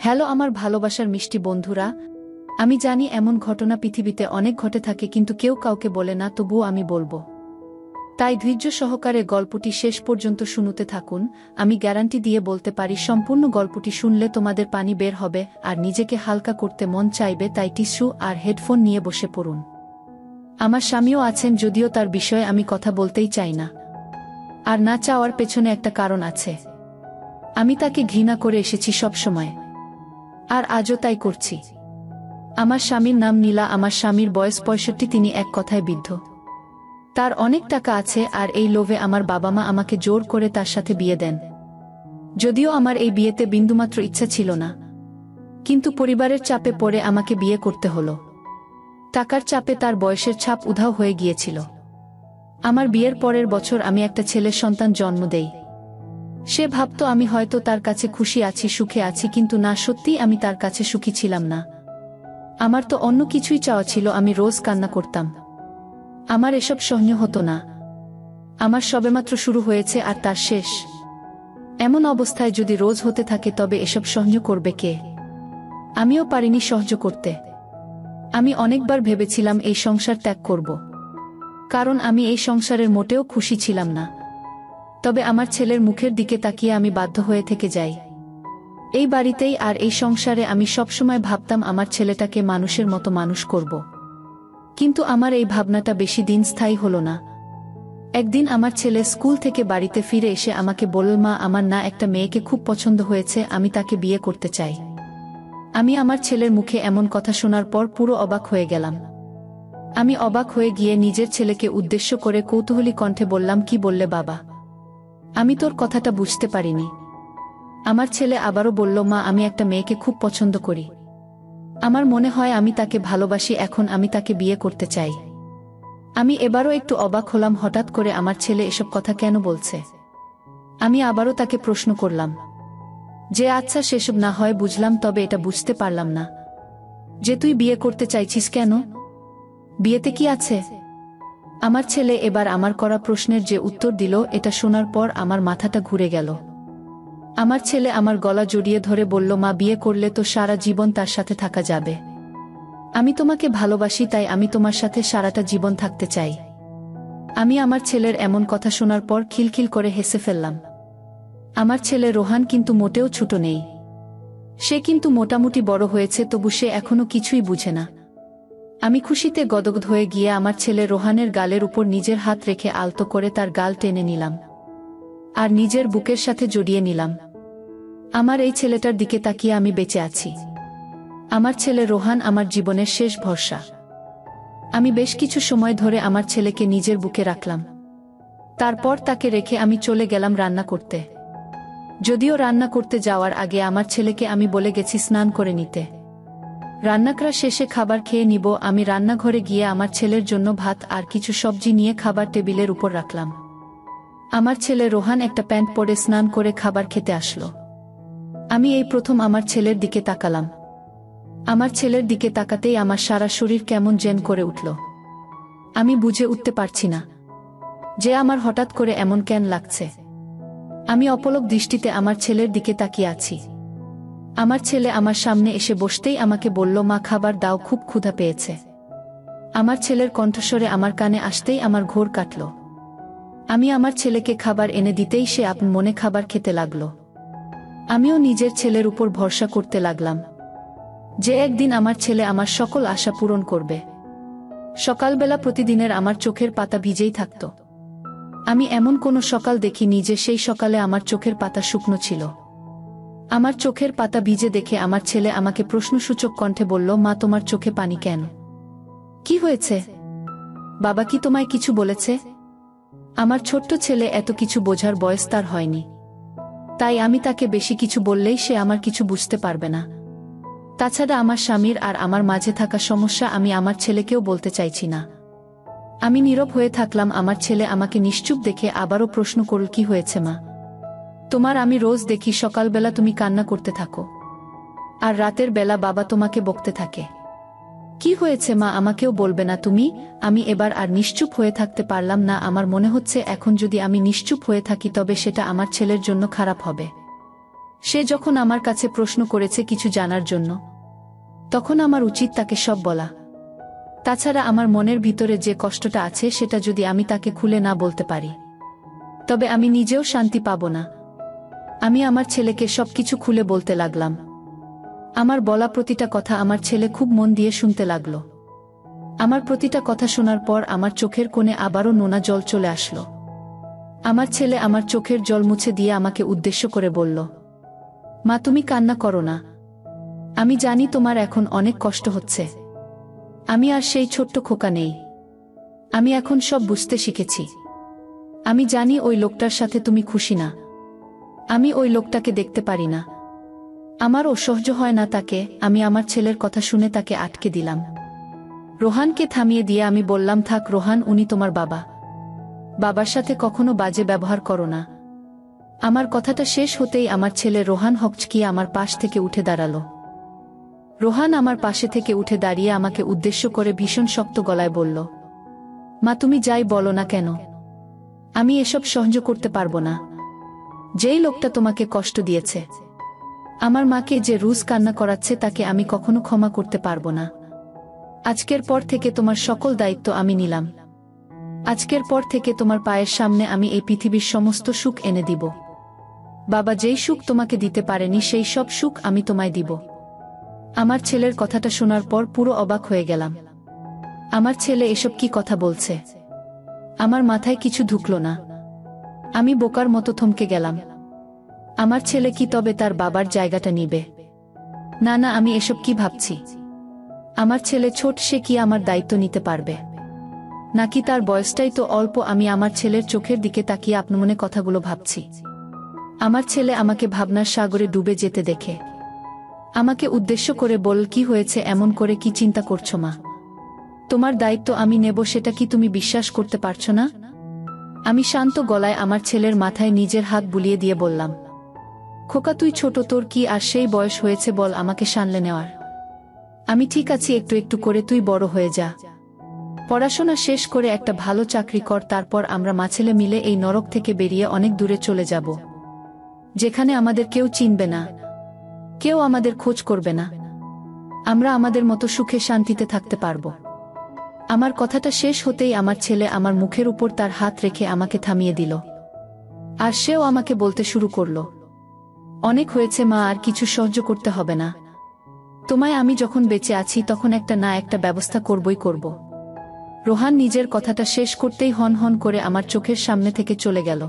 Hello আমার ভালোবাসার মিষ্টি বন্ধুরা, আমি জানি এমন ঘটনা পৃথিবীতে অনেক ঘটে থাকে কিন্তু কেউ কাউকে বলে না, তবুও আমি বলবো। তাই ধৈর্য সহকারে গল্পটি শেষ পর্যন্ত শুনতে থাকুন। আমি গ্যারান্টি দিয়ে বলতে পারি সম্পূর্ণ গল্পটি শুনলে তোমাদের পানি বের হবে আর নিজেকে হালকা করতে মন চাইবে, তাই টিস্যু আর হেডফোন নিয়ে বসে পড়ুন। আমার স্বামীও আছেন, যদিও তার বিষয়ে আমি কথা বলতেই চাই না। আর না চাওয়ার পেছনে একটা কারণ আছে। আমি তাকে ঘৃণা করে এসেছি সব সময়, আর আজও তাই করছি। আমার স্বামীর নাম নীলা। আমার স্বামীর বয়স ৬৫। তিনি এক কথায় বৃদ্ধ। তার অনেক টাকা আছে আর এই লোভে আমার বাবা মা আমাকে জোর করে তার সাথে বিয়ে দেন। যদিও আমার এই বিয়েতে বিন্দুমাত্র ইচ্ছা ছিল না, কিন্তু পরিবারের চাপে পড়ে আমাকে বিয়ে করতে হলো। টাকার চাপে তার বয়সের ছাপ উধাও হয়ে গিয়েছিল। আমার বিয়ের পরের বছর আমি একটা ছেলের সন্তান জন্ম দেই। সে ভাবত আমি হয়তো তার কাছে খুশি আছি, সুখে আছি, কিন্তু না, সত্যিই আমি তার কাছে সুখী ছিলাম না। আমার তো অন্য কিছুই চাওয়া ছিল। আমি রোজ কান্না করতাম। আমার এসব সহ্য হতো না। আমার সবেমাত্র শুরু হয়েছে আর তার শেষ। এমন অবস্থায় যদি রোজ হতে থাকে তবে এসব সহ্য করবে কে? আমিও পারিনি সহ্য করতে। আমি অনেকবার ভেবেছিলাম এই সংসার ত্যাগ করব, কারণ আমি এই সংসারের মোটেও খুশি ছিলাম না। তবে আমার ছেলের মুখের দিকে তাকিয়ে আমি বাধ্য হয়ে থেকে যাই। এই বাড়িতেই আর এই সংসারে আমি সবসময় ভাবতাম আমার ছেলেটাকে মানুষের মতো মানুষ করব। কিন্তু আমার এই ভাবনাটা বেশি দিন স্থায়ী হলো না। একদিন আমার ছেলে স্কুল থেকে বাড়িতে ফিরে এসে আমাকে বলল, মা, আমার না একটা মেয়েকে খুব পছন্দ হয়েছে, আমি তাকে বিয়ে করতে চাই। আমি আমার ছেলের মুখে এমন কথা শোনার পর পুরো অবাক হয়ে গেলাম। আমি অবাক হয়ে গিয়ে নিজের ছেলেকে উদ্দেশ্য করে কৌতূহলী কণ্ঠে বললাম, কি বললে বাবা? আমি তোর কথাটা বুঝতে পারিনি। আমার ছেলে আবারও বলল, মা, আমি একটা মেয়েকে খুব পছন্দ করি। আমার মনে হয় আমি তাকে ভালোবাসি, এখন আমি তাকে বিয়ে করতে চাই। আমি এবারও একটু অবাক হলাম, হঠাৎ করে আমার ছেলে এসব কথা কেন বলছে। আমি আবারও তাকে প্রশ্ন করলাম যে, আচ্ছা, সেসব না হয় বুঝলাম, তবে এটা বুঝতে পারলাম না যে তুই বিয়ে করতে চাইছিস কেন? বিয়েতে কি আছে? আমার ছেলে এবার আমার করা প্রশ্নের যে উত্তর দিল, এটা শোনার পর আমার মাথাটা ঘুরে গেল। আমার ছেলে আমার গলা জড়িয়ে ধরে বলল, মা, বিয়ে করলে তো সারা জীবন তার সাথে থাকা যাবে। আমি তোমাকে ভালোবাসি, তাই আমি তোমার সাথে সারাটা জীবন থাকতে চাই। আমি আমার ছেলের এমন কথা শোনার পর খিলখিল করে হেসে ফেললাম। আমার ছেলে রোহান কিন্তু মোটেও ছোট নেই। সে কিন্তু মোটামুটি বড় হয়েছে, তবু সে এখনো কিছুই বুঝে না। আমি খুশিতে গদগদ হয়ে গিয়ে আমার ছেলে রোহানের গালের উপর নিজের হাত রেখে আলতো করে তার গাল টেনে নিলাম আর নিজের বুকের সাথে জড়িয়ে নিলাম। আমার এই ছেলেটার দিকে তাকিয়ে আমি বেঁচে আছি। আমার ছেলে রোহান আমার জীবনের শেষ ভরসা। আমি বেশ কিছু সময় ধরে আমার ছেলেকে নিজের বুকে রাখলাম। তারপর তাকে রেখে আমি চলে গেলাম রান্না করতে। যদিও রান্না করতে যাওয়ার আগে আমার ছেলেকে আমি বলে গেছি স্নান করে নিতে। রান্নাকরা শেষে খাবার খেয়ে নিব। আমি রান্নাঘরে গিয়ে আমার ছেলের জন্য ভাত আর কিছু সবজি নিয়ে খাবার টেবিলের উপর রাখলাম। আমার ছেলে রোহান একটা প্যান্ট পরে স্নান করে খাবার খেতে আসলো। আমি এই প্রথম আমার ছেলের দিকে তাকালাম। আমার ছেলের দিকে তাকাতেই আমার সারা শরীর কেমন যেন করে উঠল। আমি বুঝে উঠতে পারছি না যে আমার হঠাৎ করে এমন কেন লাগছে। আমি অপলক দৃষ্টিতে আমার ছেলের দিকে তাকিয়ে আছি। আমার ছেলে আমার সামনে এসে বসতেই আমাকে বলল, মা, খাবার দাও, খুব ক্ষুধা পেয়েছে। আমার ছেলের কণ্ঠস্বরে আমার কানে আসতেই আমার ঘোর কাটল। আমি আমার ছেলেকে খাবার এনে দিতেই সে আপন মনে খাবার খেতে লাগল। আমিও নিজের ছেলের উপর ভরসা করতে লাগলাম যে একদিন আমার ছেলে আমার সকল আশা পূরণ করবে। সকালবেলা প্রতিদিনের আমার চোখের পাতা ভিজেই থাকত। আমি এমন কোনো সকাল দেখিনি যে সেই সকালে আমার চোখের পাতা শুকনো ছিল। আমার চোখের পাতা ভিজে দেখে আমার ছেলে আমাকে প্রশ্নসূচক কণ্ঠে বলল, মা, তোমার চোখে পানি কেন? কি হয়েছে? বাবা কি তোমায় কিছু বলেছে? আমার ছোট্ট ছেলে এত কিছু বোঝার বয়স তার হয়নি, তাই আমি তাকে বেশি কিছু বললেই সে আমার কিছু বুঝতে পারবে না। তাছাড়া আমার স্বামীর আর আমার মাঝে থাকা সমস্যা আমি আমার ছেলেকেও বলতে চাইছি না। আমি নীরব হয়ে থাকলাম। আমার ছেলে আমাকে নিশ্চুপ দেখে আবারও প্রশ্ন করল, কি হয়েছে মা? তোমার আমি রোজ দেখি সকালবেলা তুমি কান্না করতে থাকো, আর রাতের বেলা বাবা তোমাকে বকতে থাকে। কি হয়েছে মা, আমাকেও বলবে না তুমি? আমি এবার আর নিশ্চুপ হয়ে থাকতে পারলাম না। আমার মনে হচ্ছে এখন যদি আমি নিশ্চুপ হয়ে থাকি তবে সেটা আমার ছেলের জন্য খারাপ হবে। সে যখন আমার কাছে প্রশ্ন করেছে কিছু জানার জন্য, তখন আমার উচিত তাকে সব বলা। তাছাড়া আমার মনের ভিতরে যে কষ্টটা আছে সেটা যদি আমি তাকে খুলে না বলতে পারি, তবে আমি নিজেও শান্তি পাব না। আমি আমার ছেলেকে সবকিছু খুলে বলতে লাগলাম। আমার বলা প্রতিটা কথা আমার ছেলে খুব মন দিয়ে শুনতে লাগল। আমার প্রতিটা কথা শোনার পর আমার চোখের কোণে আবারও নোনা জল চলে আসলো। আমার ছেলে আমার চোখের জল মুছে দিয়ে আমাকে উদ্দেশ্য করে বলল, মা, তুমি কান্না করো না। আমি জানি তোমার এখন অনেক কষ্ট হচ্ছে। আমি আর সেই ছোট্ট খোকা নেই। আমি এখন সব বুঝতে শিখেছি। আমি জানি ওই লোকটার সাথে তুমি খুশি না। আমি ওই লোকটাকে দেখতে পারি না। আমার অসহ্য হয় না তাকে। আমি আমার ছেলের কথা শুনে তাকে আটকে দিলাম। রোহানকে থামিয়ে দিয়ে আমি বললাম, থাক রোহান, উনি তোমার বাবা। বাবার সাথে কখনো বাজে ব্যবহার করো না। আমার কথাটা শেষ হতেই আমার ছেলে রোহান হকচকিয়ে আমার পাশ থেকে উঠে দাঁড়ালো। রোহান আমার পাশে থেকে উঠে দাঁড়িয়ে আমাকে উদ্দেশ্য করে ভীষণ শক্ত গলায় বলল, মা, তুমি যাই বলো না কেন, আমি এসব সহ্য করতে পারবো না। যেই লোকটা তোমাকে কষ্ট দিয়েছে, আমার মাকে যে রোজ কান্না করাচ্ছে, তাকে আমি কখনো ক্ষমা করতে পারবো না। আজকের পর থেকে তোমার সকল দায়িত্ব আমি নিলাম। আজকের পর থেকে তোমার পায়ের সামনে আমি এই পৃথিবীর সমস্ত সুখ এনে দিব। বাবা যেই সুখ তোমাকে দিতে পারেনি, সেই সব সুখ আমি তোমায় দিব। আমার ছেলের কথাটা শোনার পর পুরো অবাক হয়ে গেলাম। আমার ছেলে এসব কি কথা বলছে? আমার মাথায় কিছু ঢুকলো না। আমি বোকার মতো থমকে গেলাম। আমার ছেলে কি তবে তার বাবার জায়গাটা নিবে? না না, আমি এসব কি ভাবছি? আমার ছেলে ছোট, সে কি আমার দায়িত্ব নিতে পারবে? নাকি তার বয়সটাই তো অল্প? আমি আমার ছেলের চোখের দিকে তাকিয়ে আপনমনে কথাগুলো ভাবছি। আমার ছেলে আমাকে ভাবনার সাগরে ডুবে যেতে দেখে আমাকে উদ্দেশ্য করে বল, কি হয়েছে, এমন করে কি চিন্তা করছো মা? তোমার দায়িত্ব আমি নেব, সেটা কি তুমি বিশ্বাস করতে পারছো না? আমি শান্ত গলায় আমার ছেলের মাথায় নিজের হাত বুলিয়ে দিয়ে বললাম, খোকা তুই ছোট, তোর কি আর সেই বয়স হয়েছে বল আমাকে সামলে নেওয়ার? আমি ঠিক আছি, একটু একটু করে তুই বড় হয়ে যা। পড়াশোনা শেষ করে একটা ভালো চাকরি কর, তারপর আমরা মাছেলে মিলে এই নরক থেকে বেরিয়ে অনেক দূরে চলে যাব, যেখানে আমাদের কেউ চিনবে না, কেউ আমাদের খোঁজ করবে না। আমরা আমাদের মতো সুখে শান্তিতে থাকতে পারব। আমার কথাটা শেষ হতেই আমার ছেলে আমার মুখের উপর তার হাত রেখে আমাকে থামিয়ে দিল। আর সেও আমাকে বলতে শুরু করল, অনেক হয়েছে মা, আর কিছু সহ্য করতে হবে না। তোমায় আমি যখন বেঁচে আছি তখন একটা না একটা ব্যবস্থা করবই করব। রোহান নিজের কথাটা শেষ করতেই হন হন করে আমার চোখের সামনে থেকে চলে গেল।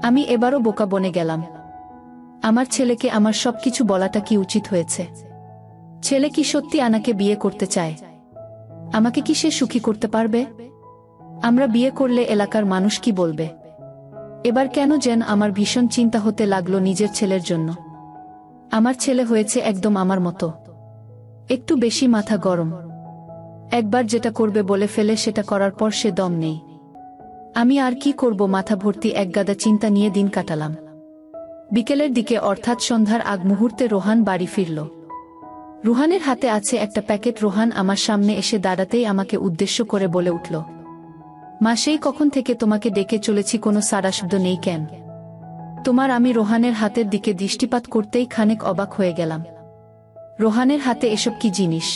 আমি এবারও বোকা বনে গেলাম। আমার ছেলেকে আমার সবকিছু বলাটা কি উচিত হয়েছে? ছেলে কি সত্যি আনাকে বিয়ে করতে চায়? আমাকে কি সে সুখী করতে পারবে? আমরা বিয়ে করলে এলাকার মানুষ কি বলবে? এবার কেন যেন আমার ভীষণ চিন্তা হতে লাগলো নিজের ছেলের জন্য। আমার ছেলে হয়েছে একদম আমার মতো, একটু বেশি মাথা গরম। একবার যেটা করবে বলে ফেলে, সেটা করার পর সে দম নেই। আমি আর কি করব, মাথা ভর্তি একগাদা চিন্তা নিয়ে দিন কাটালাম। বিকেলের দিকে অর্থাৎ সন্ধ্যার আগ মুহূর্তে রোহান বাড়ি ফিরল। রুহানের হাতে আছে একটা প্যাকেট। রোহান আমার সামনে এসে দাঁড়াতেই আমাকে উদ্দেশ্য করে বলে উঠল, মা, সেই কখন থেকে তোমাকে ডেকে চলেছি, কোনো সাড়া শব্দ নেই কেন তোমার? আমি রোহানের হাতের দিকে দৃষ্টিপাত করতেই খানিক অবাক হয়ে গেলাম। রোহানের হাতে এসব কি জিনিস?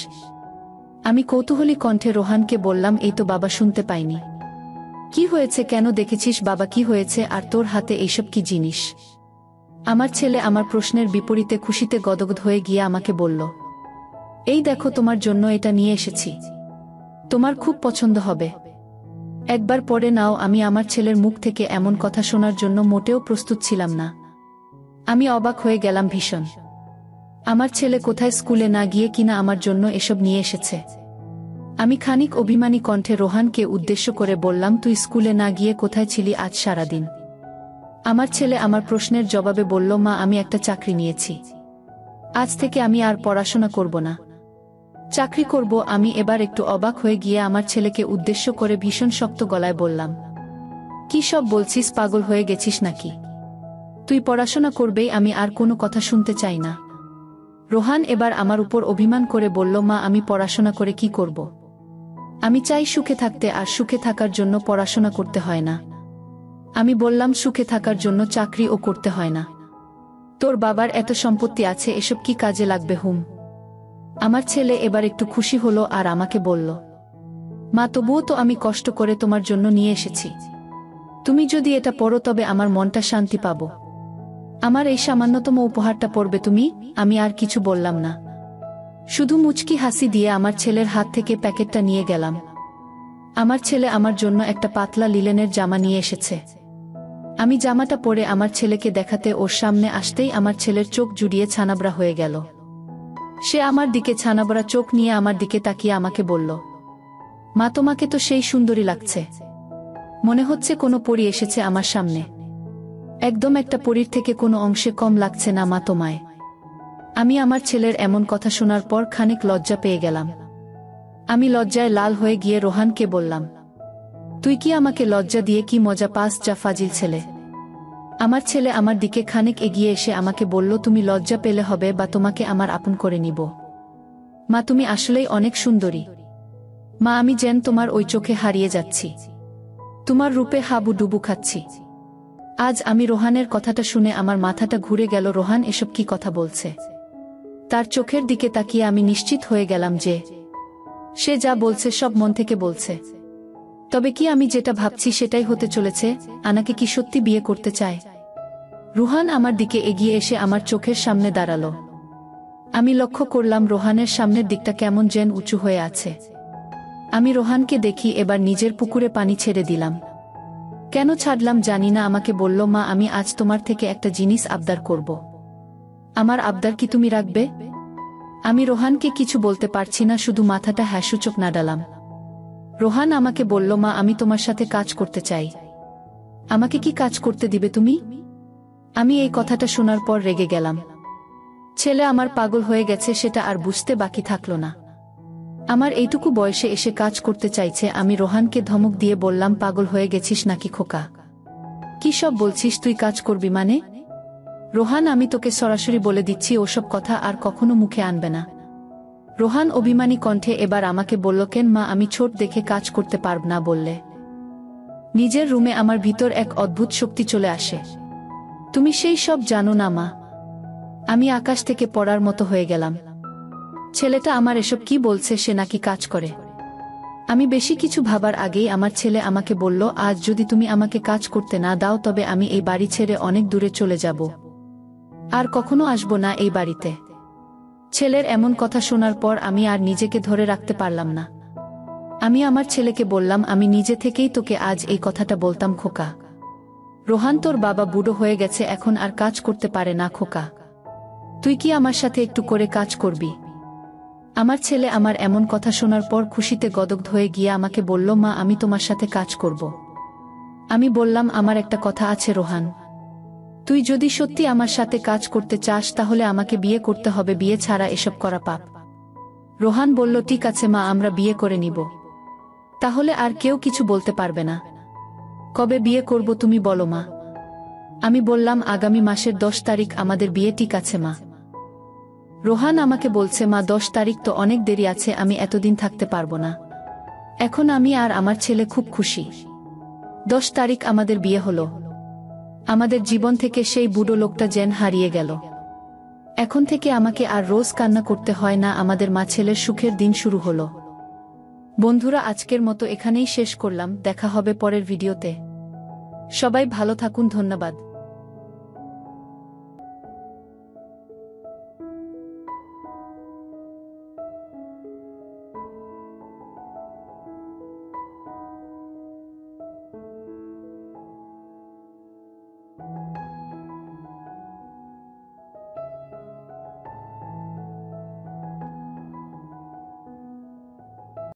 আমি কৌতূহলী কণ্ঠে রোহানকে বললাম, এই তো বাবা, শুনতে পাইনি। কি হয়েছে, কেন দেখেছিস বাবা, কি হয়েছে? আর তোর হাতে এইসব কি জিনিস? আমার ছেলে আমার প্রশ্নের বিপরীতে খুশিতে গদগদ হয়ে গিয়ে আমাকে বলল, এই দেখো, তোমার জন্য এটা নিয়ে এসেছি, তোমার খুব পছন্দ হবে, একবার পড়ে নাও। আমি আমার ছেলের মুখ থেকে এমন কথা শোনার জন্য মোটেও প্রস্তুত ছিলাম না। আমি অবাক হয়ে গেলাম ভীষণ। আমার ছেলে কোথায় স্কুলে না গিয়ে কিনা আমার জন্য এসব নিয়ে এসেছে। আমি খানিক অভিমানী কণ্ঠে রোহানকে উদ্দেশ্য করে বললাম, তুই স্কুলে না গিয়ে কোথায় ছিলি আজ সারাদিন? আমার ছেলে আমার প্রশ্নের জবাবে বলল, মা, আমি একটা চাকরি নিয়েছি, আজ থেকে আমি আর পড়াশোনা করব না, চাকরি করব। আমি এবার একটু অবাক হয়ে গিয়ে আমার ছেলেকে উদ্দেশ্য করে ভীষণ শক্ত গলায় বললাম, কি সব বলছিস, পাগল হয়ে গেছিস নাকি? তুই পড়াশোনা করবেই, আমি আর কোনো কথা শুনতে চাই না। রোহান এবার আমার উপর অভিমান করে বলল, মা, আমি পড়াশোনা করে কি করব? আমি চাই সুখে থাকতে, আর সুখে থাকার জন্য পড়াশোনা করতে হয় না। আমি বললাম, সুখে থাকার জন্য চাকরিও করতে হয় না। তোর বাবার এত সম্পত্তি আছে, এসব কি কাজে লাগবে হুম? আমার ছেলে এবার একটু খুশি হলো আর আমাকে বলল, মা তবুও তো আমি কষ্ট করে তোমার জন্য নিয়ে এসেছি। তুমি যদি এটা পড়ো তবে আমার মনটা শান্তি পাবো। আমার এই সামান্যতম উপহারটা পড়বে তুমি? আমি আর কিছু বললাম না, শুধু মুচকি হাসি দিয়ে আমার ছেলের হাত থেকে প্যাকেটটা নিয়ে গেলাম। আমার ছেলে আমার জন্য একটা পাতলা লিলেনের জামা নিয়ে এসেছে। আমি জামাটা পরে আমার ছেলেকে দেখাতে ওর সামনে আসতেই আমার ছেলের চোখ জুড়িয়ে ছানাবড়া হয়ে গেল। সে আমার দিকে ছানাবড়া চোখ নিয়ে আমার দিকে তাকিয়ে আমাকে বলল, মা তোমাকে তো সেই সুন্দরী লাগছে, মনে হচ্ছে কোনো পরী এসেছে আমার সামনে। একদম একটা পরীর থেকে কোনো অংশে কম লাগছে না মা তোমায়। আমি আমার ছেলের এমন কথা শোনার পর খানিক লজ্জা পেয়ে গেলাম। আমি লজ্জায় লাল হয়ে গিয়ে রোহানকে বললাম, তুই কি আমাকে লজ্জা দিয়ে কি মজা পাস যা ফাজিল ছেলে? আমার ছেলে আমার দিকে খানিক এগিয়ে এসে আমাকে বলল, তুমি লজ্জা পেলে হবে বা তোমাকে আমার আপন করে নিব। মা তুমি আসলেই অনেক সুন্দরী। মা আমি যেন তোমার ওই চোখে হারিয়ে যাচ্ছি, তোমার রূপে হাবু ডুবু খাচ্ছি। আজ আমি রোহানের কথাটা শুনে আমার মাথাটা ঘুরে গেল। রোহান এসব কি কথা বলছে? তার চোখের দিকে তাকিয়ে আমি নিশ্চিত হয়ে গেলাম যে সে যা বলছে সব মন থেকে বলছে। তবে কি আমি যেটা ভাবছি সেটাই হতে চলেছে? আনাকে কি সত্যি বিয়ে করতে চায়? রোহান আমার দিকে এগিয়ে এসে আমার চোখের সামনে দাঁড়ালো। আমি লক্ষ্য করলাম রোহানের সামনের দিকটা কেমন যেন উঁচু হয়ে আছে। আমি রোহানকে দেখি এবার নিজের পুকুরে পানি ছেড়ে দিলাম। কেন ছাড়লাম জানি না। আমাকে বলল, মা আমি আজ তোমার থেকে একটা জিনিস আবদার করব। আমার আবদার কি তুমি রাখবে? আমি রোহানকে কিছু বলতে পারছি না, শুধু মাথাটা হ্যাঁসূচক নাড়ালাম। রোহান আমাকে বলল, মা আমি তোমার সাথে কাজ করতে চাই। আমাকে কি কাজ করতে দিবে তুমি? আমি এই কথাটা শোনার পর রেগে গেলাম। ছেলে আমার পাগল হয়ে গেছে সেটা আর বুঝতে বাকি থাকলো না। আমার এইটুকু বয়সে এসে কাজ করতে চাইছে। আমি রোহানকে ধমক দিয়ে বললাম, পাগল হয়ে গেছিস নাকি খোকা? কি সব বলছিস? তুই কাজ করবি মানে? রোহান আমি তোকে সরাসরি বলে দিচ্ছি ওসব কথা আর কখনো মুখে আনবে না। রোহান অভিমানী কণ্ঠে এবার আমাকে বলল, কেন মা আমি ছোট দেখে কাজ করতে পারব না বললে? নিজের রুমে আমার ভিতর এক অদ্ভুত শক্তি চলে আসে। তুমি সেই সব জানো না মা। আমি আকাশ থেকে পড়ার মতো হয়ে গেলাম। ছেলেটা আমার এসব কি বলছে? সে নাকি কাজ করে? আমি বেশি কিছু ভাবার আগেই আমার ছেলে আমাকে বলল, আজ যদি তুমি আমাকে কাজ করতে না দাও তবে আমি এই বাড়ি ছেড়ে অনেক দূরে চলে যাব, আর কখনো আসব না এই বাড়িতে। ছেলের এমন কথা শোনার পর আমি আর নিজেকে ধরে রাখতে পারলাম না। আমি আমার ছেলেকে বললাম, আমি নিজে থেকেই তোকে আজ এই কথাটা বলতাম খোকা। রোহান তোর বাবা বুড়ো হয়ে গেছে, এখন আর কাজ করতে পারে না খোকা। তুই কি আমার সাথে একটু করে কাজ করবি? আমার ছেলে আমার এমন কথা শোনার পর খুশিতে গদগদ হয়ে গিয়ে আমাকে বলল, মা আমি তোমার সাথে কাজ করব। আমি বললাম, আমার একটা কথা আছে রোহান, তুই যদি সত্যি আমার সাথে কাজ করতে চাস তাহলে আমাকে বিয়ে করতে হবে, বিয়ে ছাড়া এসব করা পাপ। রোহান বলল, ঠিক আছে মা, আমরা বিয়ে করে নিব, তাহলে আর কেউ কিছু বলতে পারবে না। কবে বিয়ে করব তুমি বলো মা? আমি বললাম, আগামী মাসের 10 তারিখ আমাদের বিয়ে। ঠিক আছে মা। রোহান আমাকে বলছে, মা 10 তারিখ তো অনেক দেরি আছে, আমি এতদিন থাকতে পারবো না। এখন আমি আর আমার ছেলে খুব খুশি। 10 তারিখ আমাদের বিয়ে হলো। আমাদের জীবন থেকে সেই বুড়ো লোকটা যেন হারিয়ে গেল। এখন থেকে আমাকে আর রোজ কান্না করতে হয় না। আমাদের মা ছেলের সুখের দিন শুরু হলো। বন্ধুরা, আজকের মতো এখানেই শেষ করলাম। দেখা হবে পরের ভিডিওতে। সবাই ভালো থাকুন। ধন্যবাদ।